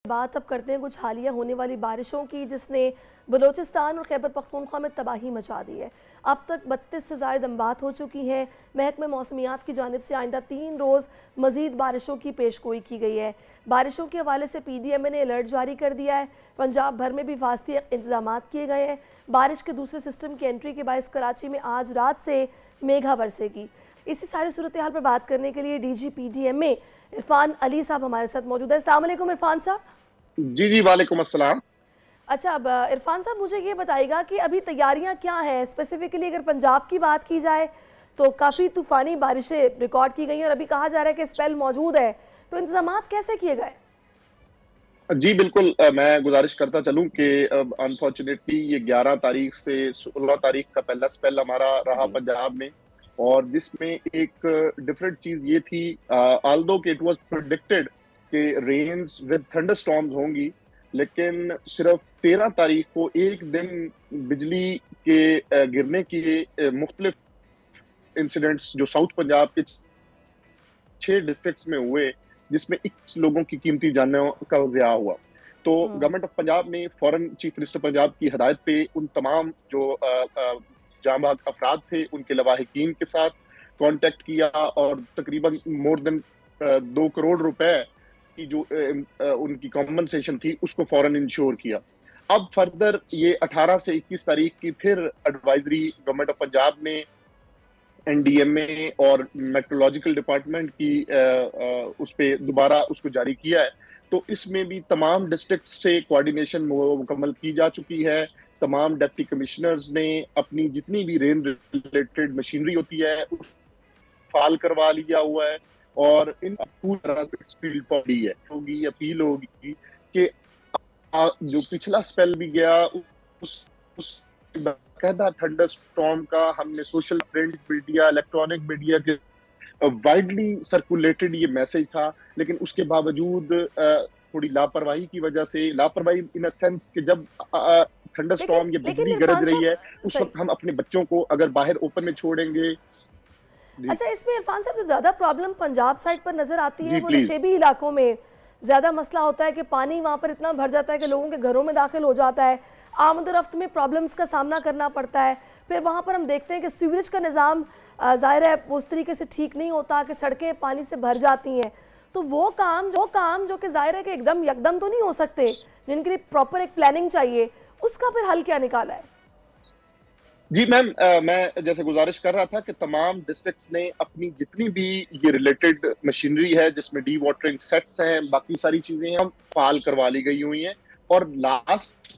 बात अब करते हैं कुछ हालिया होने वाली बारिशों की, जिसने बलूचिस्तान और खैबर पख्तूनख्वा में तबाही मचा दी है। अब तक 32 से ज़ायद अमवात हो चुकी हैं। महकमे मौसमियात की जानिब से आइंदा 3 रोज़ मज़ीद बारिशों की पेशगोई की गई है। बारिशों के हवाले से PDMA ने अलर्ट जारी कर दिया है। पंजाब भर में भी वास्ती इंतजाम किए गए हैं। बारिश के दूसरे सिस्टम की एंट्री के बायस कराची में आज रात से मेघा बरसेगी। इसी सारी सूरत हाल पर बात करने के लिए DG PDMA इरफान अली साहब हमारे साथ मौजूद है। अस्सलाम वालेकुम इरफान साहब। जी वालेकुम अस्सलाम। अच्छा, अब इरफान साहब मुझे ये बताइएगा कि अभी तैयारियां क्या हैं स्पेसिफिकली। अगर पंजाब की बात की जाए तो काफ़ी तूफ़ानी बारिशें रिकॉर्ड की गई हैं और अभी कहा जा रहा है कि स्पेल मौजूद है, तो इंतजामात कैसे किए गए? जी बिल्कुल, मैं गुजारिश करता चलूं कि अनफॉर्चुनेटली ये 11 तारीख से 16 तारीख का पहला स्पेल हमारा रहा पंजाब में, और जिसमें एक डिफरेंट चीज़ ये थी, ऑल्दो कि इट वाज प्रेडिक्टेड कि रेन्स विद थंडरस्टॉर्म्स होंगी, लेकिन सिर्फ 13 तारीख को एक दिन बिजली के गिरने के मुख्तलिफ इंसिडेंट्स जो साउथ पंजाब के 6 डिस्ट्रिक्ट्स में हुए, जिसमें 21 लोगों की कीमती जानों का ज़िया हुआ। तो गवर्नमेंट ऑफ पंजाब ने फौरन चीफ मिनिस्टर पंजाब की हदायत पे उन तमाम जो जांबाज अफराद थे उनके लवाहिकीन के साथ कांटेक्ट किया और तकरीबन मोर देन 2 करोड़ रुपए की जो उनकी कॉम्पनसेशन थी उसको फौरन इंश्योर किया। अब फर्दर ये 18 से 21 तारीख की फिर एडवाइजरी गवर्नमेंट ऑफ पंजाब ने NDMA और मेट्रोलॉजिकल डिपार्टमेंट की उस पर दोबारा उसको जारी किया है। तो इसमें भी तमाम डिस्ट्रिक्ट से कोऑर्डिनेशन मुकम्मल की जा चुकी है। तमाम डिप्टी कमिश्नर्स ने अपनी जितनी भी रेन रिलेटेड मशीनरी होती है फाल करवा लिया हुआ है, और इन पूरी तरह से फील्ड पड़ी है होगी अपील होगी कि जो पिछला स्पेल भी गया उस बाकायदा थंडर स्टॉर्म का हमने social print media, electronic media के वाइडली सर्कुलेटेड ये मैसेज था, लेकिन उसके बावजूद थोड़ी लापरवाही की वजह से, लापरवाही इन अ सेंस कि जब थंडर स्टॉर्म ये बिजली गरज रही है उस वक्त हम अपने बच्चों को अगर बाहर ओपन में छोड़ेंगे। अच्छा, इसमें इरफान साहब जो ज्यादा प्रॉब्लम पंजाब साइड पर नजर आती है वो नशेबी इलाकों में ज्यादा मसला होता है कि पानी वहां पर इतना भर जाता है कि लोगों के घरों में दाखिल हो जाता है। आमद-ओ-रफ्त में प्रॉब्लम्स का सामना करना पड़ता है। फिर वहाँ पर हम देखते हैं कि सीवरेज का निज़ाम ज़ाहिर है उस तरीके से ठीक नहीं होता कि सड़कें पानी से भर जाती हैं। तो वो काम जो कि ज़ाहिर है कि एकदम यकदम तो नहीं हो सकते, जिनके लिए प्रॉपर एक प्लानिंग चाहिए, उसका फिर हल क्या निकाला है? जी मैम, मैं जैसे गुजारिश कर रहा था कि तमाम डिस्ट्रिक्ट्स ने अपनी जितनी भी ये रिलेटेड मशीनरी है जिसमें डी वाटरिंग सेट्स हैं, बाकी सारी चीज़ें हम फाल करवा ली गई हुई हैं। और लास्ट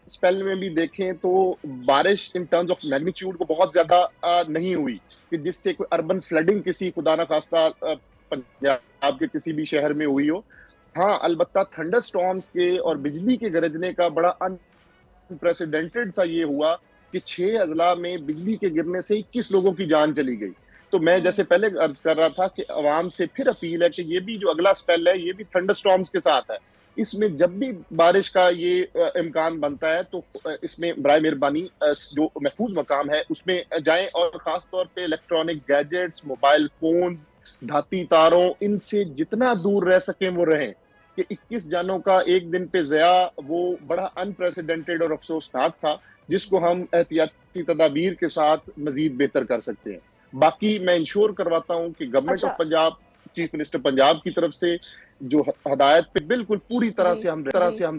स्पेल में भी देखें तो बारिश इन टर्म्स ऑफ मैग्नीट्यूड को बहुत ज्यादा नहीं हुई कि जिससे कोई अर्बन फ्लडिंग किसी खुदा ना खास्ता पंजाब के किसी भी शहर में हुई हो। हाँ, अलबत्ता थंडर स्टॉर्म्स के और बिजली के गरजने का बड़ा अनप्रेसिडेंटेड सा ये हुआ कि 6 अजला में बिजली के गिरने से 21 लोगों की जान चली गई। तो मैं जैसे पहले अर्ज कर रहा था कि अवाम से फिर अपील है कि ये भी जो अगला स्पेल है ये भी थंडर स्टॉर्म्स के साथ है। इसमें जब भी बारिश का ये इम्कान बनता है तो इसमें बराए मेहरबानी जो महफूज मकाम है उसमें जाएं, और खास तौर पे इलेक्ट्रॉनिक गैजेट्स, मोबाइल फोन, धाती तारों, इनसे जितना दूर रह सकें वो रहें कि 21 जानों का एक दिन पे ज़या वो बड़ा अनप्रेसिडेंटेड और अफसोसनाक था, जिसको हम एहतियाती तदाबीर के साथ मजीद बेहतर कर सकते हैं। बाकी मैं इंश्योर करवाता हूँ कि government of Punjab, chief minister Punjab की तरफ से जो हदायत पे बिल्कुल पूरी तरह से हम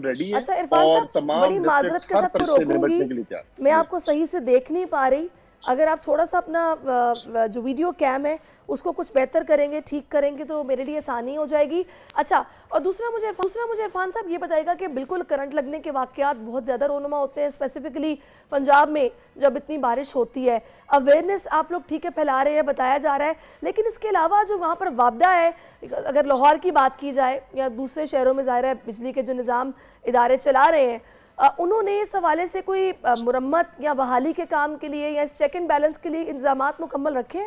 रेडी हैं। अच्छा, और तमाम बड़ी माजरत के साथ रोकूंगी, मैं आपको सही से देख नहीं पा रही। अगर आप थोड़ा सा अपना जो वीडियो कैम है उसको कुछ बेहतर करेंगे, ठीक करेंगे तो मेरे लिए आसानी हो जाएगी। अच्छा, और दूसरा मुझे इरफान साहब ये बताएगा कि बिल्कुल करंट लगने के वाक़यात बहुत ज़्यादा रोनुमा होते हैं स्पेसिफिकली पंजाब में जब इतनी बारिश होती है। अवेयरनेस आप लोग ठीक है फैला रहे हैं, बताया जा रहा है, लेकिन इसके अलावा जो वहाँ पर वापदा है, अगर लाहौर की बात की जाए या दूसरे शहरों में ज़ाहिर है बिजली के जो निज़ाम इदारे चला रहे हैं, उन्होंने इस हवाले से कोई मुरम्मत या बहाली के काम के लिए या इस चेक एंड बैलेंस के लिए इंतजामात मुकम्मल रखे?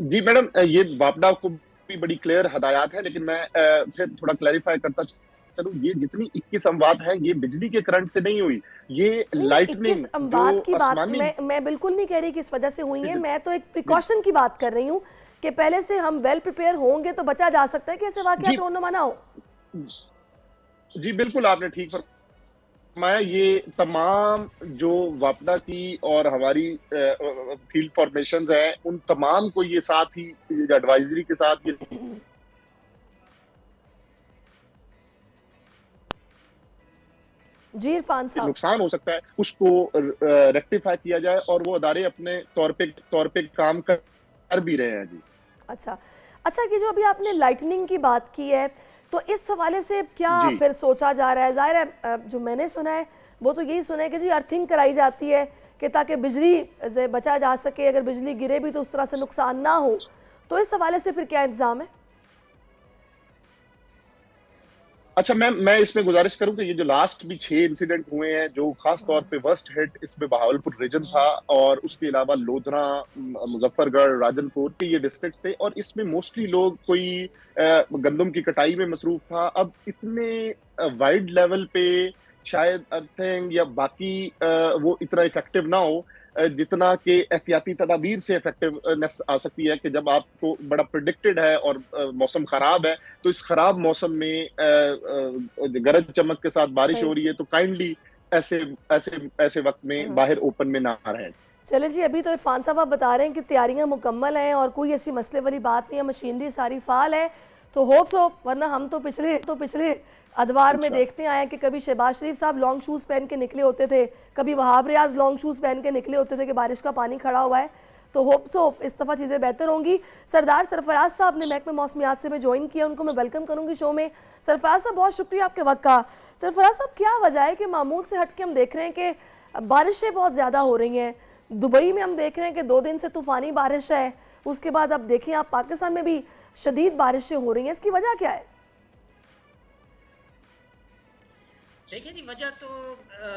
जी मैडम, ये वापडा को भी बड़ी क्लियर हदायत है, लेकिन मैं फिर थोड़ा क्लैरिफाई करता चलूं, ये जितनी 21 अमवात हैं ये बिजली के करंट से नहीं हुई, ये लाइटनिंग अमवात की बात मैं बिल्कुल नहीं कह रही कि इस वजह से हुई है। मैं तो एक प्रिकॉशन की बात कर रही हूँ कि पहले से हम वेल प्रिपेयर होंगे तो बचा जा सकता है कि ऐसे वाकयात रोनुमा ना हो। जी बिल्कुल, आपने ठीक फरमाया। ये तमाम जो वापडा की और हमारी फील्ड फॉर्मेशंस हैं, उन तमाम को ये साथ ही एडवाइजरी के साथ ये जी इरफान साहब, नुकसान हो सकता है, उसको रेक्टिफाई किया जाए, और वो अदारे अपने तौर पे काम कर भी रहे हैं। जी अच्छा अच्छा, कि जो अभी आपने लाइटनिंग की बात की है, तो इस हवाले से क्या जी फिर सोचा जा रहा है? ज़ाहिर है जो मैंने सुना है वो तो यही सुना है कि जी अर्थिंग कराई जाती है कि ताकि बिजली से बचा जा सके, अगर बिजली गिरे भी तो उस तरह से नुकसान ना हो। तो इस हवाले से फिर क्या इंतज़ाम है? अच्छा, मैं इसमें गुजारिश करूं कि ये जो लास्ट भी 6 इंसिडेंट हुए हैं, जो खास तौर पे वर्स्ट हिट इसमें बहावलपुर रीजन था, और उसके अलावा लोधरा, मुजफ्फरगढ़, राजनपुर के ये डिस्ट्रिक्ट्स थे, और इसमें मोस्टली लोग कोई गंदम की कटाई में मसरूफ था। अब इतने वाइड लेवल पे शायद अर्थिंग या बाकी वो इतना इफेक्टिव ना हो जितना कि एहतियाती तदाबीर से इफेक्टिवनेस आ सकती है, कि जब आपको बड़ा प्रिडिक्टेड है और मौसम खराब है, तो इस खराब मौसम में गरज चमक के साथ बारिश हो रही है, तो काइंडली ऐसे ऐसे ऐसे वक्त में बाहर ओपन में ना रहें। चले जी, अभी तो इरफान साहब आप बता रहे हैं कि तैयारियां मुकम्मल हैं और कोई ऐसी मसले वाली बात नहीं है, मशीनरी सारी फाल है, तो होप्स हो, वरना हम तो पिछले अदवार में देखते आए हैं कि कभी शहबाज शरीफ साहब लॉन्ग शूज़ पहन के निकले होते थे, कभी वहाब रियाज लॉन्ग शूज़ पहन के निकले होते थे कि बारिश का पानी खड़ा हुआ है। तो होप्स हो इस दफ़ा चीज़ें बेहतर होंगी। सरदार सरफराज साहब ने महकमे मौसमियात से मैं ज्वाइन किया, उनको मैं वेलकम करूँगी शो में। सरफराज साहब बहुत शुक्रिया आपके वक्त का। सरफराज साहब, क्या वजह है कि मामूल से हट के हम देख रहे हैं कि बारिशें बहुत ज़्यादा हो रही हैं? दुबई में हम देख रहे हैं कि 2 दिन से तूफ़ानी बारिश है, उसके बाद अब देखें आप पाकिस्तान में भी शदीद बारिशें हो रही हैं, इसकी वजह क्या है? देखिए जी, वजह तो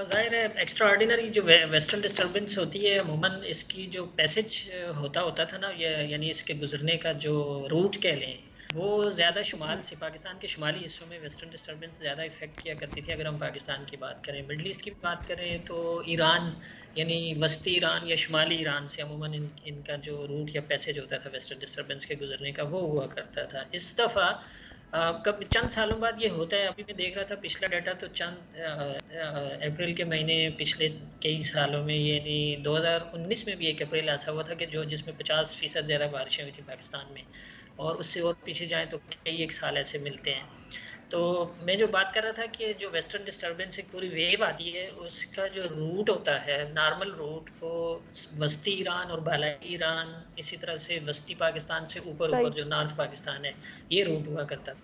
ज़ाहिर है एक्स्ट्रा ऑर्डिनरी जो वेस्टर्न डिस्टर्बेंस होती है, अमूमन इसकी जो पैसेज होता था ना, यानी इसके गुजरने का जो रूट कह लें, वो ज़्यादा शुमाल से, पाकिस्तान के शुमाली हिस्सों में वेस्टर्न डिस्टर्बेंस ज़्यादा इफेक्ट किया करती थी। अगर हम पाकिस्तान की बात करें, मिडल ईस्ट की बात करें, तो ईरान यानी वस्ती ईरान या शुमाली ईरान से अमूमन इनका जो रूट या पैसेज होता था वेस्टर्न डिस्टर्बेंस के गुजरने का, वो हुआ करता था। इस दफ़ा कब चंद सालों बाद ये होता है। अभी मैं देख रहा था पिछला डाटा, तो चंद अप्रैल के महीने पिछले कई सालों में, यानी 2019 में भी एक अप्रैल ऐसा हुआ था कि जिसमें 50% ज़्यादा बारिशें हुई थी पाकिस्तान में, और उससे और पीछे जाएं तो कई एक साल ऐसे मिलते हैं। तो मैं जो बात कर रहा था कि जो वेस्टर्न डिस्टर्बेंस एक पूरी वेव आती है, उसका जो रूट होता है, नॉर्मल रूट, वो वस्ती ईरान और बालाई ईरान, इसी तरह से वस्ती पाकिस्तान से ऊपर जो नॉर्थ पाकिस्तान है, ये रूट हुआ करता था।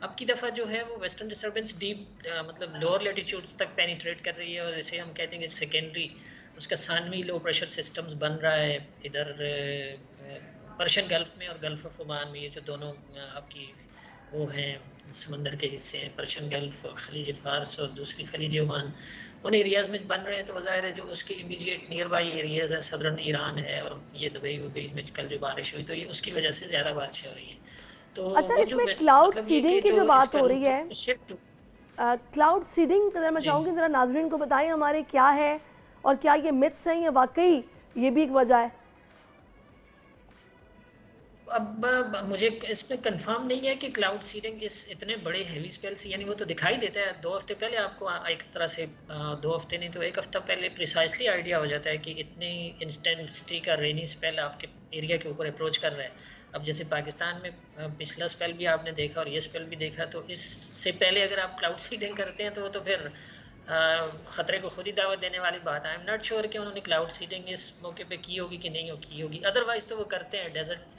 अब की दफ़ा जो है वो वेस्टर्न डिस्टर्बेंस डीप मतलब लोअर लेटीट्यूड्स तक पेनिट्रेट कर रही है, और इसे हम कहते हैं कि सेकेंडरी उसका सानवी लो प्रेशर सिस्टम्स बन रहा है इधर पर्शियन गल्फ में और गल्फ ऑफ ओमान में। ये जो दोनों आपकी वो हैं समंदर के हिस्से हैं, पर्शियन गल्फ, खलीज फारस और दूसरी खलीज ओमान, उन एरियाज़ में बन रहे हैं। तो ज़ाहिर है जो उसके इमीडिएट नियर बाई एरियाज़ है, सदर्न ईरान है, और ये दुबई में कल जो बारिश हुई, तो ये उसकी वजह से ज़्यादा बारिशें हो रही हैं। तो अच्छा, इसमें क्लाउड सीडिंग की जो बात हो रही है, क्लाउड सीडिंग मैं चाहूँगी ज़रा नाज़रीन को बताएं हमारे क्या है, और क्या ये मिथ्स हैं या वाकई ये भी एक वजह है? अब मुझे इसमें कंफर्म नहीं है कि क्लाउड सीडिंग इस इतने बड़े हेवी स्पेल से, यानी वो तो दिखाई देता है 2 हफ्ते पहले आपको, एक तरह से 2 हफ्ते नहीं तो 1 हफ्ता पहले प्रिसाइसली आइडिया हो जाता है कि इतनी इंटेंसिटी का रेनी स्पेल आपके एरिया के ऊपर अप्रोच कर रहा है। अब जैसे पाकिस्तान में पिछला स्पेल भी आपने देखा और ये स्पेल भी देखा, तो इससे पहले अगर आप क्लाउड सीडिंग करते हैं तो फिर ख़तरे को खुद ही दावत देने वाली बात है। आई एम नॉट श्योर कि उन्होंने क्लाउड सीडिंग इस मौके पे की होगी कि नहीं की होगी, अदरवाइज़ तो वो करते हैं। डेजर्ट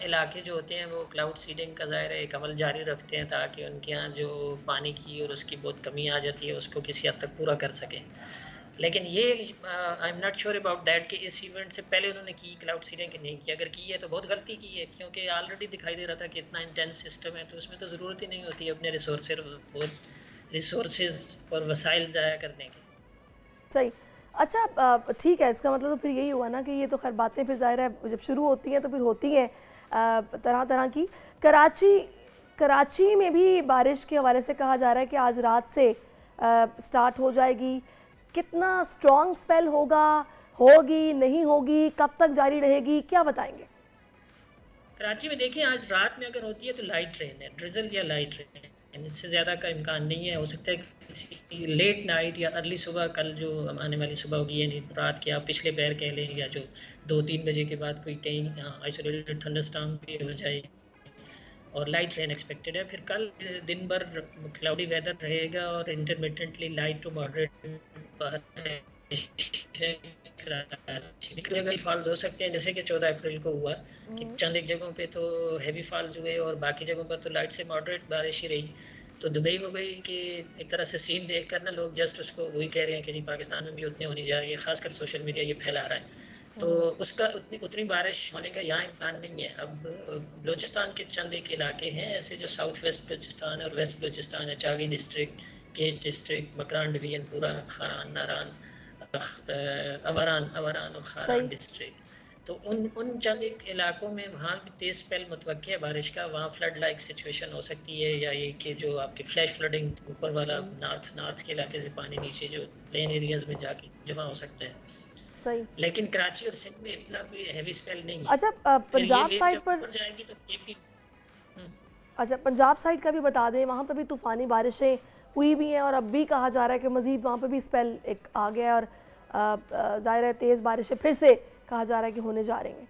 इलाके जो होते हैं वो क्लाउड सीडिंग का ज़ाहिर एक अमल जारी रखते हैं, ताकि उनके यहाँ जो पानी की और उसकी बहुत कमी आ जाती है उसको किसी हद तक पूरा कर सकें। लेकिन ये I am not sure about that कि इस इवेंट से पहले उन्होंने की क्लाउड सीडिंग कि नहीं की। अगर की है तो बहुत गलती की है, क्योंकि ऑलरेडी दिखाई दे रहा था कि इतना इंटेंस सिस्टम है, तो उसमें तो ज़रूरत ही नहीं होती अपने रिसोर्सेज और वसाइल ज़ाया करने की। सही, अच्छा ठीक है, इसका मतलब तो फिर यही हुआ ना कि ये तो खैर बातें फिर ज़ाहिर है जब शुरू होती हैं तो फिर होती हैं तरह तरह की। कराची में भी बारिश के हवाले से कहा जा रहा है कि आज रात से स्टार्ट हो जाएगी। कितना स्ट्रॉन्ग स्पेल होगी नहीं होगी, कब तक जारी रहेगी, क्या बताएंगे? कराची में देखिए आज रात में अगर होती है तो लाइट रेन है, ड्रिजल या लाइट रेन है, یعنی اس سے زیادہ کا امکان نہیں ہے. ہو سکتا ہے کسی لیٹ نائٹ یا ارلی صبح کل جو آنے والی صبح ہوگی یعنی رات کے آپ پچھلے پہر کہہ لیں یا جو 2-3 بجے کے بعد کوئی کہیں آئسولیٹڈ تھنڈر اسٹارم بھی ہو جائے اور لائٹ رین ایکسپیکٹڈ ہے. پھر کل دن بھر کلاؤڈی ویدر رہے گا اور انٹرمیٹنٹلی لائٹ ٹو ماڈریٹ جگہ فالز ہو سکتے ہیں جیسے کہ 14 اپریل کو ہوا کہ چند ایک جگہوں پہ تو ہیوی فالز ہوئے اور باقی جگہوں پر تو لائٹ سے ماڈریٹ بارش ہی رہی. تو دبئی کے ایک طرح سے سین دیکھ کر نا لوگ جسٹ اس کو وہی کہہ رہے ہیں کہ جی پاکستان میں بھی اتنی ہونی جا رہی ہے, خاص کر سوشل میڈیا یہ پھیلا رہا ہے. تو اس کا اتنی بارش ہونے کا یہاں امکان نہیں ہے. اب بلوچستان کے چند ایک علاقے ہیں ایسے جو ساؤتھ ویسٹ بلوچستان اور ویسٹ بلوچستان ہے, Chagai district, Kech district, Makran division پورا, خاران, ناران, اوران اور خاران ڈسٹرکٹ. تو ان چند ایک علاقوں میں وہاں بھی تیز اسپیل متوقع ہے بارش کا. وہاں فلڈ لائک سچویشن ہو سکتی ہے یا یہ کہ جو آپ کی فلیش فلڈنگ اوپر والا نارتھ کے علاقے سے پانی نیچے جو پلین ایریاز میں جا کے جمع ہو سکتا ہے. صحیح. لیکن کراچی اور سندھ میں اتنا کوئی ہیوی اسپیل نہیں ہے. اچھا پنجاب سائڈ پر جائے گی تو کے پی. اچھا پنجاب سائڈ کا بھی بتا دیں, وہاں پہ بھی طوفانی بارشیں ہوئی بھی ہیں اور اب بھی کہا جا رہا ہے کہ مزید وہاں پہ بھی اسپیل ایک آ گیا ہے اور ظاہر ہے تیز بارشیں پھر سے کہا جا رہا ہے کہ ہونے جا رہے ہیں.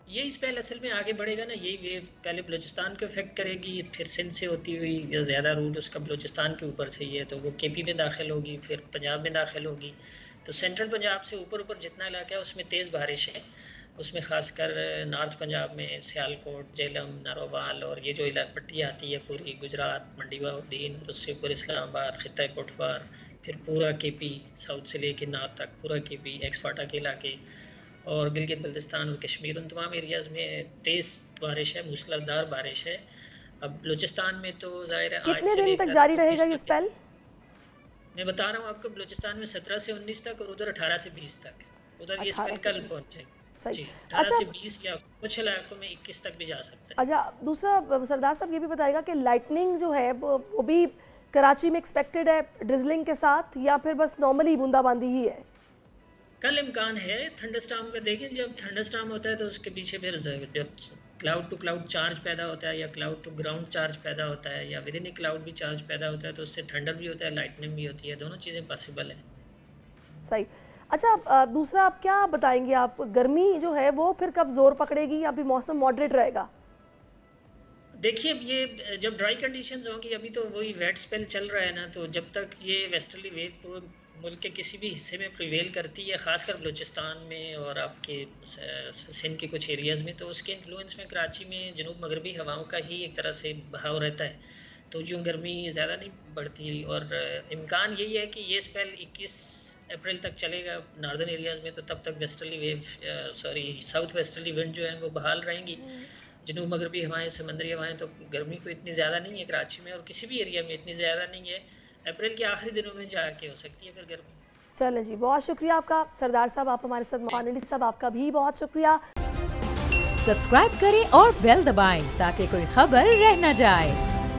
یہ اسپیل اصل میں آگے بڑھے گا نا, یہی ویو پہلے بلوچستان کو افیکٹ کرے گی, پھر سندھ سے ہوتی ہوئی یا زیادہ روٹ اس کا بلوچستان کے اوپر سے ہی ہے تو وہ کے پی میں داخل ہوگی, پھر پنجاب میں داخل ہوگی. تو سینٹرل پنجاب سے اوپر جتنا علاقہ ہے اس میں تیز بارش ہے. اس میں خاص کر نارتھ پنجاب میں سیالکوٹ, جہلم, ناروال اور یہ جو علاقہ پٹی آتی ہے پوری گجرات, منڈی بہاؤالدین, اس سے اوپر اسلام آباد, خطہ کوٹوار, پھر پورا کے پی ساؤتھ سے لے کے نارتھ تک پورا کے پی, ایکس فاٹا کے علاقے اور گلگت بلتستان اور کشمیر, ان تمام ایریاز میں تیز بارش ہے, موسلادھار بارش ہے. اب بلوچستان میں تو ظاہر ہے کتنے دن تک جاری رہے گا یہ اسپیل؟ میں بتا رہا ہوں آپ کو بلوچستان میں 17 سے 19 تک اور ادھر 18 سے 20 تک. ادھر یہ اسپیل کل پہنچے گا. جی 18 سے 20 یا کچھ علاقوں میں 21 تک بھی جا سکتا ہے. اچھا دوسرا سردار صاحب یہ بھی بتائے گا کہ لائٹننگ جو ہے وہ بھی کراچی میں ایکسپیکٹڈ ہے ڈرزلنگ کے ساتھ یا پھر بس نارملی بوندا باندی ہی ہے؟ کل امکان ہے تھنڈر اسٹارم کا. دیکھیں جب تھنڈر اسٹارم ہوتا ہے تو اس کے پیچھے پھر جب کلاؤڈ ٹو کلاؤڈ چارج پیدا ہوتا ہے یا کلاؤڈ ٹو گراؤنڈ چارج پیدا ہوتا ہے یا ود ان اے کلاؤڈ بھی چارج پیدا ہوتا ہے تو اس سے تھنڈر بھی ہوتا ہے, لائٹننگ بھی ہوتی ہے, دونوں چیزیں پاسبل ہیں. صحیح. اچھا دوسرا آپ کیا بتائیں گے, آپ گرمی جو ہے وہ پھر کب زور پکڑے گی یا بھی موسم ماڈریٹ رہے گا؟ دیکھیے اب یہ جب ڈرائی کنڈیشنز ہوں گی, ابھی تو وہی ویٹ اسپیل چل رہا ہے نا, تو جب تک یہ ویسٹرلی ویو ملک کے کسی بھی حصے میں پریویل کرتی ہے خاص کر بلوچستان میں اور آپ کے سندھ کے کچھ ایریاز میں, تو اس کے انفلوئنس میں کراچی میں جنوب مغربی ہواؤں کا ہی ایک طرح سے بہاؤ رہتا ہے, تو جو گرمی زیادہ نہیں بڑھتی. اور امکان یہی ہے کہ یہ اسپیل 21 اپریل تک چلے گا ناردرن ایریاز میں, تو تب تک ویسٹرلی ویو ساؤتھ ویسٹرلی ونڈ جو ہیں وہ بحال رہیں گی. جنوب مغربی ہوائیں, سمندری ہوائیں, تو گرمی کو اتنی زیادہ نہیں ہے کراچی میں اور کسی بھی ایریا میں اتنی زیادہ نہیں ہے. اپریل کے آخری دنوں میں جا کے ہو سکتی ہے پھر گرمی. چلیں جی, بہت شکریہ آپ کا سردار صاحب, آپ ہمارے ساتھ مانڈی صاحب آپ کا بھی بہت شکریہ. سبسکرائب کریں اور بیل دبائیں تاکہ کوئی خبر رہ نہ جائے.